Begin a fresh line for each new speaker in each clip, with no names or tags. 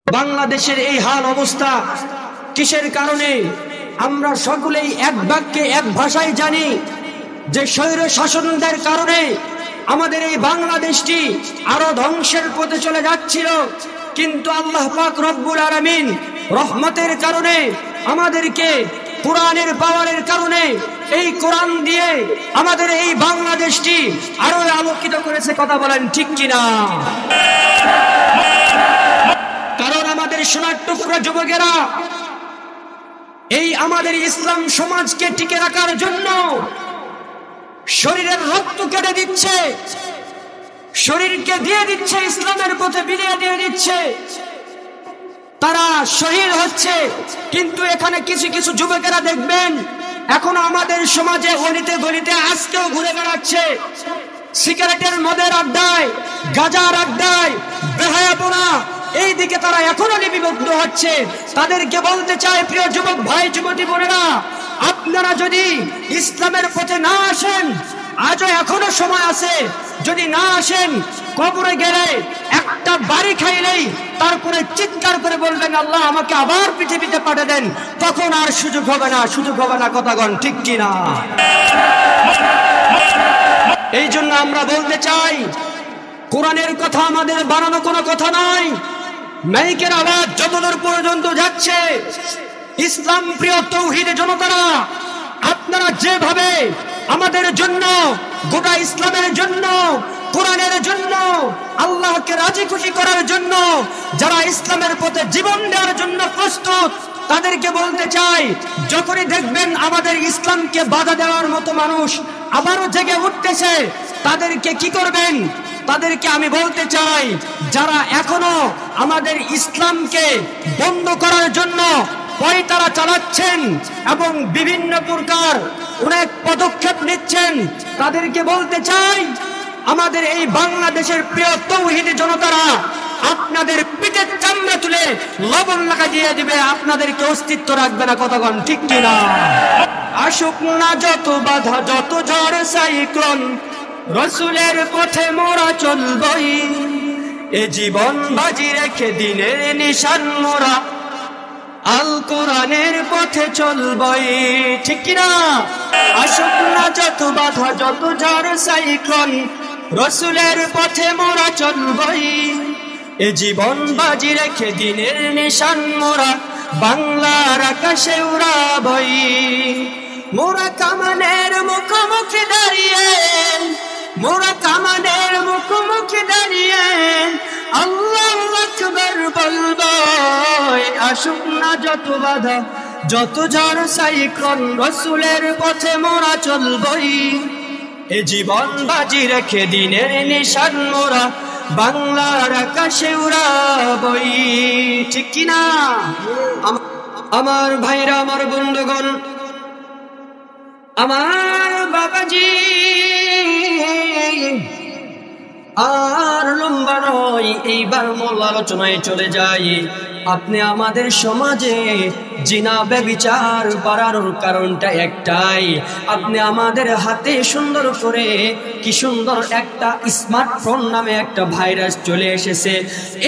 বাংলাদেশের এই হাল অবস্থা কিসের কারণে? আমরা সকলেই এক বাক্যে এক ভাষায় জানি যে স্বৈর শাসনদের কারণে আমাদের এই বাংলাদেশটি আরো ধ্বংসের পথে চলে যাচ্ছিল। কিন্তু আল্লাহ পাক রব্বুল আলামিন রহমতের কারণে আমাদেরকে কোরআনের পাওয়ারের কারণে এই কোরআন দিয়ে আমাদের এই বাংলাদেশটি আরো আলোকিত করেছে। কথা বলেন ঠিক কিনা? কারণ আমাদের সোনার টুকরা যুবকেরা এই আমাদের ইসলাম সমাজকে টিকে রাখার জন্য শরীরের রক্ত কেটে দিচ্ছে, শরীরকে দিয়ে দিচ্ছে, ইসলামের পথে বিলিয়ে দিয়ে দিচ্ছে, তারা শহীদ হচ্ছে। কিন্তু এখানে কিছু কিছু যুবকেরা দেখবেন এখনো আমাদের সমাজে অলিতে গলিতে আজকেও ঘুরে বেড়াচ্ছে, সিগারেটের মদের আড্ডায়, গাঁজার আড্ডায়, বেহায়াপনা, এই দিকে তারা এখনো লিপিবদ্ধ হচ্ছে। তাদেরকে বলতে চাই, প্রিয় যুবক ভাই যুবতী বোনেরা, আপনারা যদি ইসলামের পথে না আসেন, আজও এখনো সময় আছে। যদি না আসেন, কবরে গেলে একটা বাড়ি খাইলেই তারপরে চিৎকার করে বলবেন, আল্লাহ আমাকে আবার পৃথিবীতে পাঠিয়ে দেন, তখন আর সুযোগ হবে না, সুযোগ হবে না। কথাগণ ঠিক কিনা? এই জন্য আমরা বলতে চাই, কোরআনের কথা আমাদের বানানো কোনো কথা নয়। মাইকের আওয়াজ যতদূর পর্যন্ত যাচ্ছে, ইসলাম প্রিয় তৌহিদে জনতারা, আপনারা যেভাবে আমাদের জন্য, গোটা ইসলামের জন্য, কোরআনের জন্য, আল্লাহকে রাজি খুশি করার জন্য যারা ইসলামের পথে জীবন দেওয়ার জন্য প্রস্তুত, তাদেরকে বলতে চাই, যখনই দেখবেন আমাদের ইসলামকে বাধা দেওয়ার মতো মানুষ আবারও জেগে উঠতেছে, তাদেরকে কি করবেন? তাদেরকে আমি বলতে চাই, যারা এখনো আমাদের ইসলামকে বন্ধ করার জন্য পয়তারা চালাচ্ছেন এবং বিভিন্ন প্রকার অনেক পদক্ষেপ নিচ্ছেন, তাদেরকে বলতে চাই, আমাদের এই বাংলাদেশের প্রিয় তৌহিদি জনতারা আপনাদের পিঠের চামড়া তুলে লবণ লাগা দিয়ে দিবে, আপনাদেরকে অস্তিত্ব রাখবে না। কথাগণ ঠিক কিনা? আসুক না যত বাধা, যত ঝড় সাইক্লোন, রসুলের পথে মোরা চলবই, এ জীবন বাজি রেখে দিনের নিশান মোরা আল কোরআনের পথে চলবই। ঠিক কিনা? আসুক না যত বাধা, যত ঝড় সাইক্লোন, রসুলের পথে মোরা চলবই, এ জীবন বাজি রেখে দিনের নিশান মোরা বাংলার আকাশে উড়াবই। মোরা কামানের মুখোমুখি দাঁড়িয়ে, মোরা কামানের মুখোমুখি দাঁড়িয়ে আল্লাহু আকবার বলবো। আসুক না যত বাধা, যত ঝড় সাইক্লোন, রসুলের পথে মোরা চলবই, এ জীবন বাজি রেখে দিনের নিশান মোরা বাংলার আকাশে উড়াবই। ঠিক কিনা? আমার ভাইরা, আমার বন্ধুগণ, আমার বাবাজি, আর লম্বা নয়, এইবার মূল আলোচনায় চলে যাই। আপনি আমাদের সমাজে জিনা ব্যভিচার বাড়ানোর কারণটা একটাই, আপনি আমাদের হাতে সুন্দর করে, কি সুন্দর একটা স্মার্টফোন নামে একটা ভাইরাস চলে এসেছে।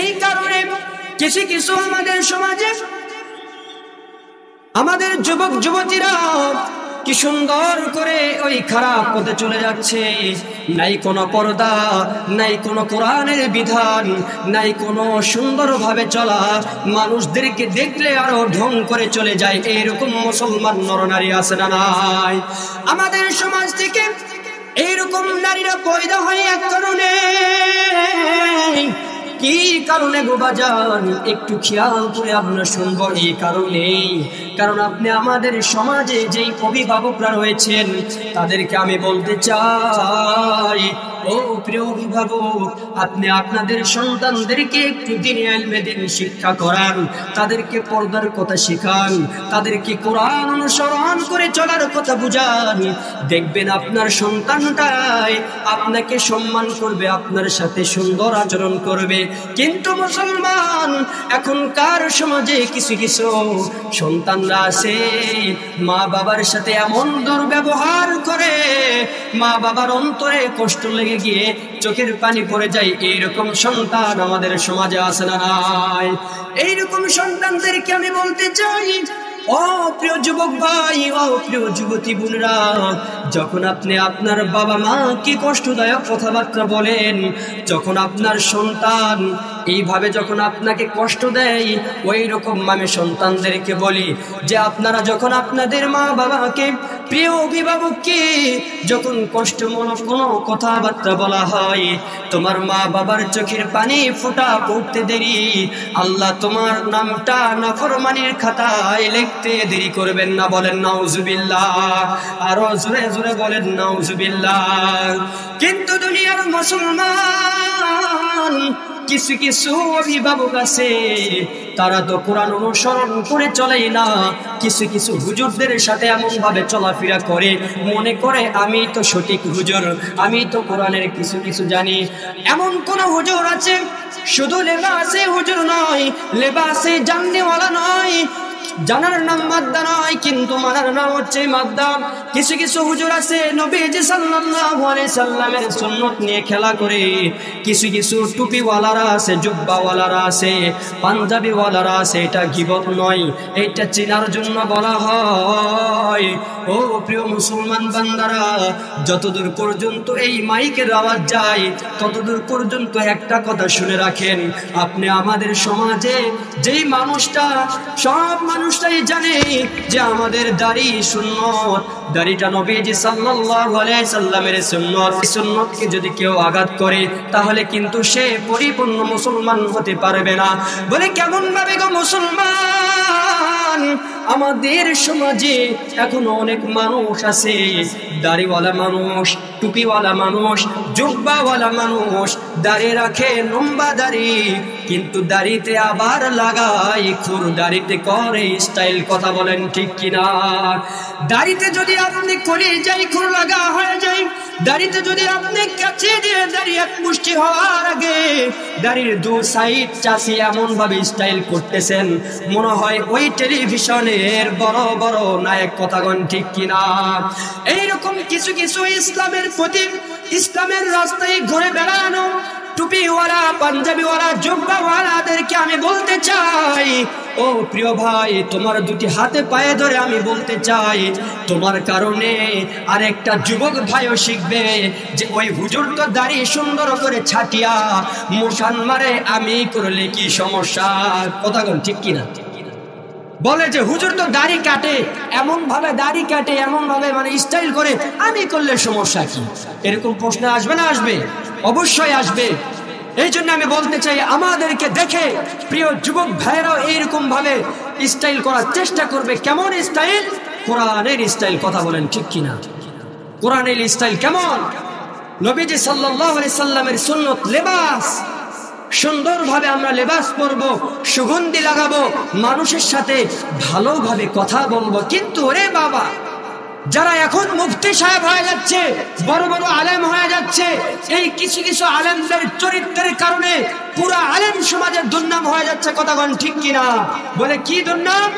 এই কারণে কিছু কিছু আমাদের সমাজে আমাদের যুবক যুবতীরা কি সুন্দর করে ওই খারাপ পথে চলে যাচ্ছে। নাই কোনো পর্দা, নাই কোনো কোরআনের বিধান, নাই কোনো সুন্দরভাবে চলা, মানুষদেরকে দেখলে আরো ঢং করে চলে যায়। এইরকম মুসলমান নরনারী আছে না নাই? আমাদের সমাজ থেকে এইরকম নারীরা পয়দা হয় এক কারণে। কি কারণে গো বাজান? একটু খেয়াল করে আমরা শুনবো। এই কারণেই, কারণ আপনি আমাদের সমাজে যেই অভিভাবকরা রয়েছেন, তাদেরকে আমি বলতে চাই, ও প্রিয় অভিভাবক, আপনি আপনাদের সন্তানদেরকে একটু দ্বীনি ইলমে দ্বীন শিক্ষা করান, তাদেরকে পর্দার কথা শেখান, তাদেরকে কোরআন অনুসরণ করে চলার কথা বুঝান। দেখবেন আপনার সন্তানটাই আপনাকে সম্মান করবে, আপনার সাথে সুন্দর আচরণ করবে। কিন্তু মুসলমান এখনকার সমাজে কিছু কিছু সন্তানরা আছে, মা বাবার সাথে এমন দুর্ব্যবহার করে, মা বাবার অন্তরে কষ্ট লেগে গিয়ে চোখের পানি পড়ে যায়। এইরকম সন্তান আমাদের সমাজে আছে না নাই? এইরকম সন্তানদেরকে আমি বলতে চাই, ও প্রিয় যুবক ভাই, ও প্রিয় যুবতী বোনেরা, যখন আপনি আপনার বাবা মাকে কষ্টদায়ক কথাবার্তা বলেন, যখন আপনার সন্তান এইভাবে যখন আপনাকে কষ্ট দেয়, ওই রকম আমি সন্তানদেরকে বলি যে আপনারা যখন আপনাদের মা বাবাকে, প্রিয় অভিভাবককে যখন কষ্টমূলক কোনো কথাবার্তা বলা হয়, তোমার মা বাবার চোখের পানি ফোঁটা পড়তে দেরি, আল্লাহ তোমার নামটা নাফরমানির খাতায় লিখতে দেরি করবেন না। বলেন নাউজুবিল্লাহ, আরো জোরে জোরে বলেন নাউজুবিল্লাহ। কিন্তু দুনিয়ার মুসলমান কিছু কিছু অভিভাবক আছে, তারা তো কোরআন অনুসরণ করে চলেই না, কিছু কিছু হুজুরদের সাথে এমন ভাবে চলাফেরা করে, মনে করে আমি তো সঠিক হুজুর, আমি তো কোরআনের কিছু কিছু জানি। এমন কোন হুজুর আছে শুধু লেবাসে হুজুর নয়, লেবাসে জাননেওয়ালা নয়, জানার নাম মাদ্দা নয় কিন্তু মানার নাম হচ্ছে মাদ্দা। কিছু কিছু হুজুর আছে নবীজি সাল্লাল্লাহু আলাইহি সাল্লামের সুন্নাত নিয়ে খেলা করে, কিছু কিছু টুপিওয়ালারা আছে, জুব্বাওয়ালারা আছে, পাঞ্জাবিওয়ালারা আছে। এটা গীবত নয়, এটা চেনার জন্য বলা হয়। ও প্রিয় মুসলমান বান্দারা, যতদূর পর্যন্ত এই মাইকের আওয়াজ যায় ততদূর পর্যন্ত একটা কথা শুনে রাখেন, আপনি আমাদের সমাজে যেই মানুষটা, সব মানুষটাই জানে যে আমাদের দাড়ি সুন্নত, দাড়িটা নবীজি সাল্লাল্লাহু আলাইহি সাল্লামের সুন্নত। সুন্নতকে যদি কেউ আঘাত করে তাহলে কিন্তু সে পরিপূর্ণ মুসলমান হতে পারবে না। বলে কেমন ভাবে গো মুসলমান, আমাদের সমাজে এখনো অনেক মানুষ আছে, দাড়িওয়ালা মানুষ, টুপিওয়ালা মানুষ, জুব্বাওয়ালা মানুষ, দাড়ি রাখে লম্বা দাড়ি, কিন্তু দাড়িতে আবার লাগাই খুর, দাড়িতে করে স্টাইল। কথা বলেন ঠিক কিনা? দাড়িতে যদি আপনি করে যাই খুর লাগা হয়ে যায়, দাড়িতে যদি আপনি কাছে দিয়ে দাড়ি এক মুষ্টি হওয়ার আগে দাড়ির দু সাইড চাষি এমন ভাবে স্টাইল করতেছেন, মনে হয় ওই টেলিভিশনের বড় বড় নায়ক। কথাগণ ঠিক কিনা? এইরকম কিছু কিছু ইসলামের প্রতি, ইসলামের রাস্তায় ঘুরে বেড়ানো টুপিওয়ালা, পাঞ্জাবিওয়ালা, জুব্বাওয়ালাদেরকে আমি বলতে চাই, ও প্রিয় ভাই, তোমার দুটি হাতে পায়ে ধরে আমি বলতে চাই, তোমার কারণে আরেকটা যুবক ভাইও শিখবে যে ওই হুজুর তো দাড়ি সুন্দর করে ছাটিয়া মোশান মারে, আমি করলে কি সমস্যা? কথাগণ ঠিক কিনা? বলে যে হুজুর তো দাড়ি কাটে, এমন ভাবে দাড়ি কাটে, এমন ভাবে মানে স্টাইল করে, আমি করলে সমস্যা কি? এরকম প্রশ্ন আসবে না? আসবে, অবশ্যই আসবে। এই জন্য আমি বলতে চাই, আমাদেরকে দেখে প্রিয় যুবক ভাইরাও এইরকম ভাবে স্টাইল করার চেষ্টা করবে। কেমন স্টাইল? কোরআনের স্টাইল। কথা বলেন ঠিক কিনা? কোরআনের স্টাইল কেমন? নবীজি সাল্লাল্লাহু আলাইহি সাল্লামের সুন্নত লেবাস, সুন্দরভাবে আমরা লেবাস পরবো, সুগন্ধি লাগাবো, মানুষের সাথে ভালোভাবে কথা বলবো। কিন্তু ওরে বাবা, যারা এখন মুফতি সাহেব হয়ে যাচ্ছে, বড় বড় আলেম হয়ে যাচ্ছে, এই কিছু কিছু আলেমদের চরিত্রের কারণে পুরো আলেম সমাজের দুর্নাম হয়ে যাচ্ছে। কথাগণ ঠিক কিনা? বলে কি দুর্নাম?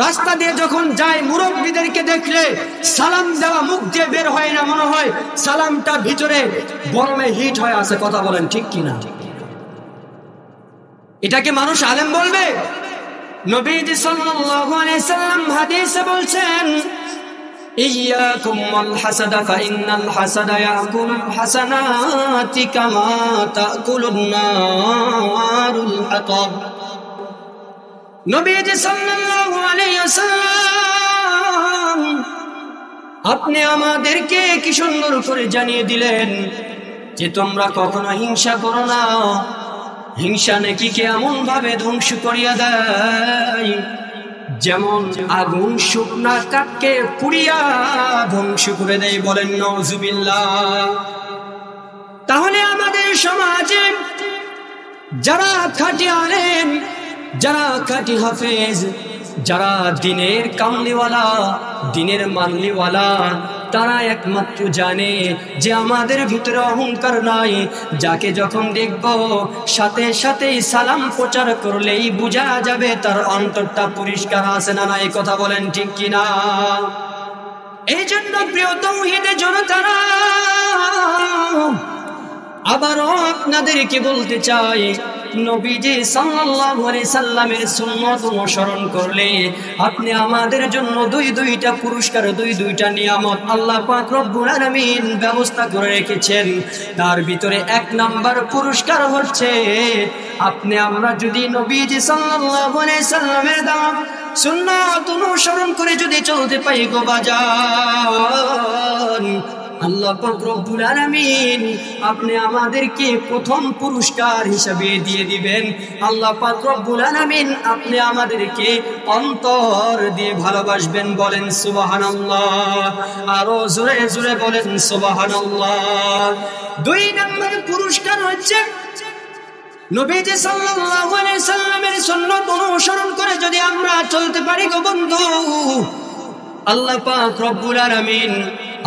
রাস্তা দিয়ে যখন যায় মুরব্বীদেরকে দেখলে সালাম দেওয়া মুখ দিয়ে বের হয় না, মনে হয় সালামটা ভিতরে গরমে হিট হয়ে আছে। কথা বলেন ঠিক কিনা? এটাকে মানুষ আলেম বলবে? নবীজি সাল্লাল্লাহু আলাইহি সাল্লাম হাদিসে বলছেন, ইয়াকুম ওয়াল হাসাদা ফাইন্নাল হাসাদা ইয়াকুলুল হাসানাতি কামা তাকুলুন নারুল হাতাব। নবীজি সাল্লাল্লাহু আলাইহি ওয়াসাল্লাম আপনি আমাদেরকে কি সুন্দর করে জানিয়ে দিলেন যে তোমরা কখনো হিংসা করো না। হিংসা নাকিকে এমন ভাবে ধ্বংস করিয়া দেয় যেমন আগুন শুকনা কাঠকে পুড়িয়া ধ্বংস করে দেয়। বলেন নাউজুবিল্লাহ। তাহলে আমাদের সমাজে যারা খাঁটি আলেম, যারা খাঁটি হাফেজ, যারা দিনের কামলিওয়ালা, দিনের মানলিওয়ালা, তারা একমাত্র জানে যে আমাদের ভিতরে অহংকার নাই। যাকে যখন দেখব সাথে সাথেই সালাম প্রচার করলেই বোঝা যাবে তার অন্তরটা পরিষ্কার আছে না নাই। কথা বলেন ঠিক কিনা? এই জন্য প্রিয় তাওহীদের জনতারা, আবারও আপনাদেরকে বলতে চাই, নবীজি সাল্লাল্লাহু আলাইহি সাল্লামের সুন্নাত অনুসরণ করলে আপনি আমাদের জন্য দুইটা পুরস্কার, দুইটা নিয়ামত আল্লাহ পাক রব্বুল আলামিন ব্যবস্থা করে রেখেছেন। তার ভিতরে এক নাম্বার পুরস্কার হচ্ছে, আমরা যদি নবীজি সাল্লাল্লাহু আলাইহি সাল্লামের দেওয়া সুন্নাত অনুসরণ করে যদি চলতে পারি গো বাজান, আল্লাহ পাক রব্বুল আলামিন আপনি আমাদেরকে প্রথম পুরস্কার হিসেবে দিয়ে দিবেন। আল্লাহ পাক রব্বুল আলামিন আপনি আমাদেরকে অন্তর দিয়ে ভালোবাসবেন। বলেন সুবহানাল্লাহ, আরো জোরে জোরে বলেন সুবহানাল্লাহ। দুই নম্বর পুরস্কার হচ্ছে, নবীজি সাল্লাল্লাহু আলাইহি সাল্লামের সুন্নাত অনুসরণ করে যদি আমরা চলতে পারি গো বন্ধু, আল্লাহ পাক রব্বুল আলামিন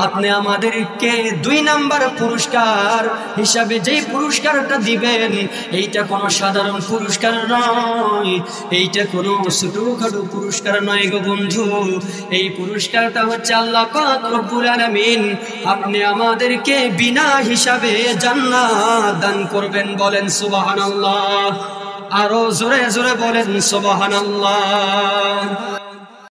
আপনি আমাদেরকে দুই নাম্বার পুরস্কার হিসাবে যেই পুরস্কারটা দিবেন, এইটা কোনো সাধারণ পুরস্কার নয়, এইটা কোনো ছোটখাটো পুরস্কার নয় গো বন্ধু। এই পুরস্কারটা হচ্ছে আল্লাহ পাক রব্বুল আলামিন আপনি আমাদেরকে বিনা হিসাবে জান্নাত দান করবেন। বলেন সুবহানাল্লাহ, আরো জোরে জোরে বলেন সুবহানাল্লাহ।